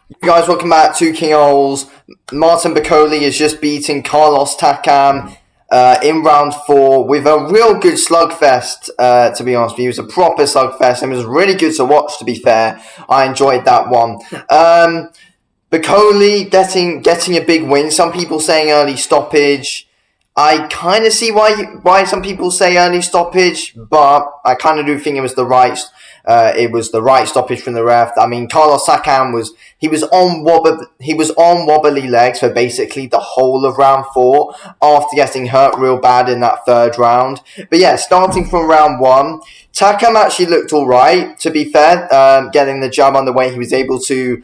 You guys, welcome back to King Oles. Martin Bakole is just beating Carlos Takam in round four with a real good slugfest, to be honest with you. It was a proper slugfest and it was really good to watch, to be fair. I enjoyed that one. Bakole getting a big win. Some people saying early stoppage. I kind of see why some people say early stoppage, but I kind of do think it was the right stoppage from the ref. I mean, Carlos Takam was on wobbly legs for basically the whole of round four after getting hurt real bad in that third round. But yeah, starting from round one, Takam actually looked all right. To be fair, getting the jab on the way, he was able to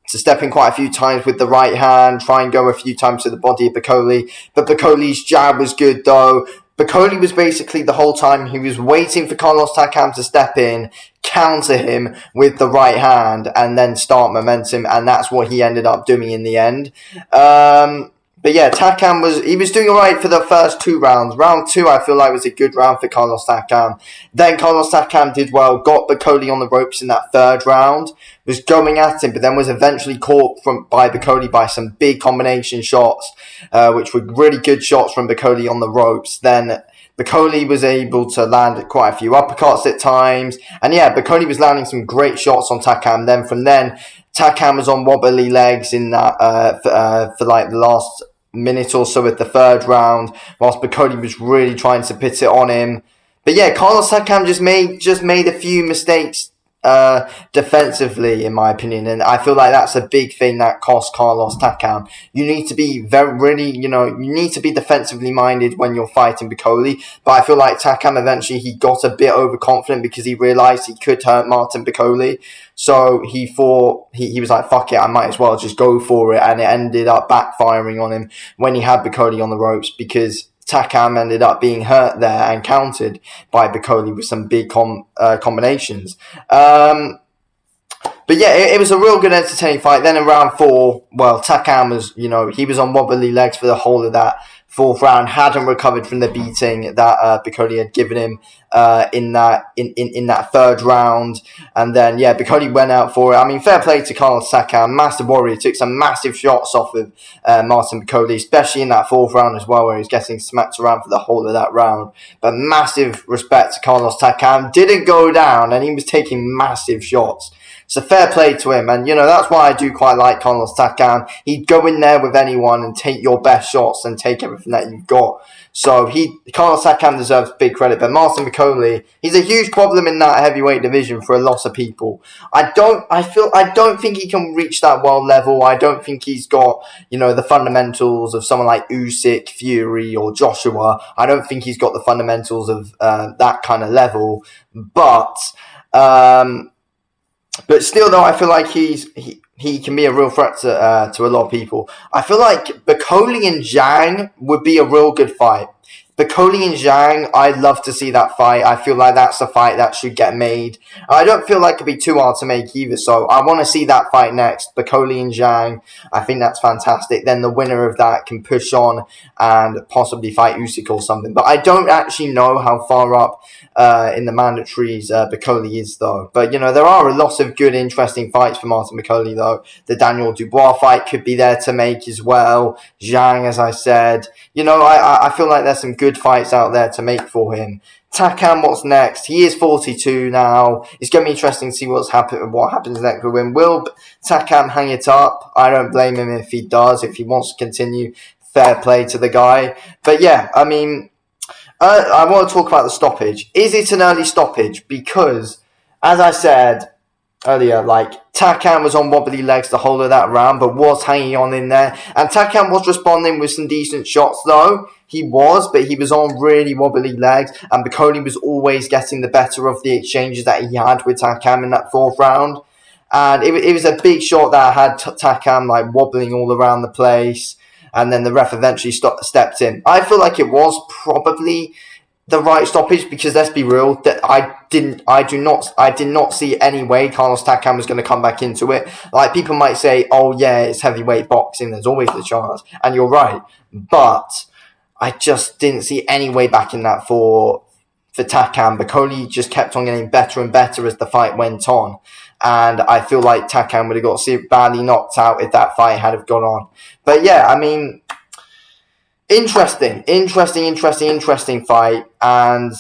step in quite a few times with the right hand, try and go a few times to the body of Bakole. But Bakole's jab was good though. Bakole was basically the whole time he was waiting for Carlos Takam to step in, counter him with the right hand, and then start momentum, and that's what he ended up doing in the end. But yeah, Takam was doing alright for the first two rounds. Round two, I feel like was a good round for Carlos Takam. Then Carlos Takam did well, got Bakole on the ropes in that third round, was going at him, but then was eventually caught by Bakole by some big combination shots, which were really good shots from Bakole on the ropes. Then Bakole was able to land quite a few uppercuts at times, and yeah, Bakole was landing some great shots on Takam. Then Takam was on wobbly legs in that for like the last minute or so of the third round, whilst Bakole was really trying to put it on him. But yeah, Carlos Takam just made a few mistakes defensively, in my opinion, and I feel like that's a big thing that cost Carlos Takam. You need to be you need to be defensively minded when you're fighting Bakole. But I feel like Takam eventually he got a bit overconfident because he realized he could hurt Martin Bakole. So he thought he was like, fuck it, I might as well just go for it, and it ended up backfiring on him when he had Bakole on the ropes because Takam ended up being hurt there and countered by Bakole with some big combinations. But yeah, it was a real good entertaining fight. Then in round four, well, Takam was, he was on wobbly legs for the whole of that fourth round, hadn't recovered from the beating that Bakole had given him in that third round. And then, yeah, Bakole went out for it. I mean, fair play to Carlos Takam, massive warrior, took some massive shots off of Martin Bakole, especially in that fourth round as well, where he was getting smacked around for the whole of that round. But massive respect to Carlos Takam, didn't go down, and he was taking massive shots. So fair play to him, and that's why I do quite like Carlos Takam. He'd go in there with anyone and take your best shots and take everything that you've got. So Carlos Takam deserves big credit, but Martin Bakole, he's a huge problem in that heavyweight division for a lot of people. I don't think he can reach that world level. I don't think he's got the fundamentals of someone like Usyk, Fury, or Joshua. I don't think he's got the fundamentals of that kind of level, but. But still, though, I feel like he can be a real threat to a lot of people. I feel like Bakole and Zhang would be a real good fight. Bakole and Zhang, I'd love to see that fight. I feel like that's a fight that should get made. I don't feel like it'd be too hard to make either, so I want to see that fight next. Bakole and Zhang, I think that's fantastic. Then the winner of that can push on and possibly fight Usyk or something. But I don't actually know how far up in the mandatories Bakole is, though. But, there are a lot of good, interesting fights for Martin Bakole, though. The Daniel Dubois fight could be there to make as well. Zhang, as I said. I feel like there's some good fights out there to make for him. Takam, what's next? He is 42 now. It's going to be interesting to see what happens next with him. Will Takam hang it up? I don't blame him if he does. If he wants to continue, fair play to the guy. But yeah, I mean, I want to talk about the stoppage. Is it an early stoppage? Because, as I said earlier, Takam was on wobbly legs the whole of that round, but was hanging on in there. And Takam was responding with some decent shots, though. But he was on really wobbly legs, and Bakole was always getting the better of the exchanges that he had with Takam in that fourth round. And it was a big shot that had Takam wobbling all around the place, and then the ref eventually stepped in. I feel like it was probably the right stoppage because let's be real, that I did not see any way Carlos Takam was going to come back into it. Like people might say, oh yeah, it's heavyweight boxing, there's always the chance, and you're right, but I just didn't see any way back in that for Takam. Bakole just kept on getting better and better as the fight went on. and I feel like Takam would have got badly knocked out if that fight had have gone on. But yeah, I mean, interesting fight, and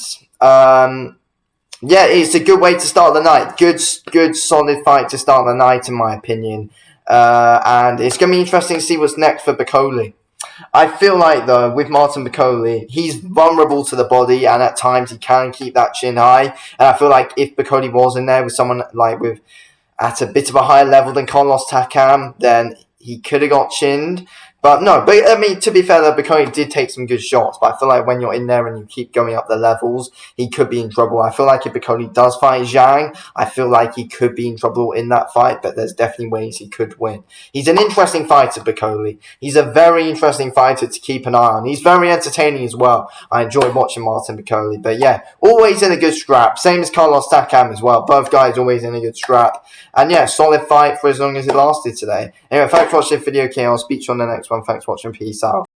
yeah, it's a good way to start the night. Good, solid fight to start the night, in my opinion. And it's going to be interesting to see what's next for Bakole. I feel like, though, with Martin Bakole, he's vulnerable to the body, and at times he can keep that chin high. And I feel like if Bakole was in there with someone like at a bit of a higher level than Carlos Takam, then he could have got chinned. But no, but I mean, to be fair, though, Bakole did take some good shots. But I feel like when you're in there and you keep going up the levels, he could be in trouble. I feel like if Bakole does fight Zhang, I feel like he could be in trouble in that fight. But there's definitely ways he could win. He's an interesting fighter, Bakole. He's a very interesting fighter to keep an eye on. He's very entertaining as well. I enjoy watching Martin Bakole. But yeah, always in a good scrap. Same as Carlos Takam as well. Both guys always in a good scrap. And yeah, solid fight for as long as it lasted today. Anyway, thanks for watching this video, okay? I'll speak to you on the next one. Thanks for watching. Peace out.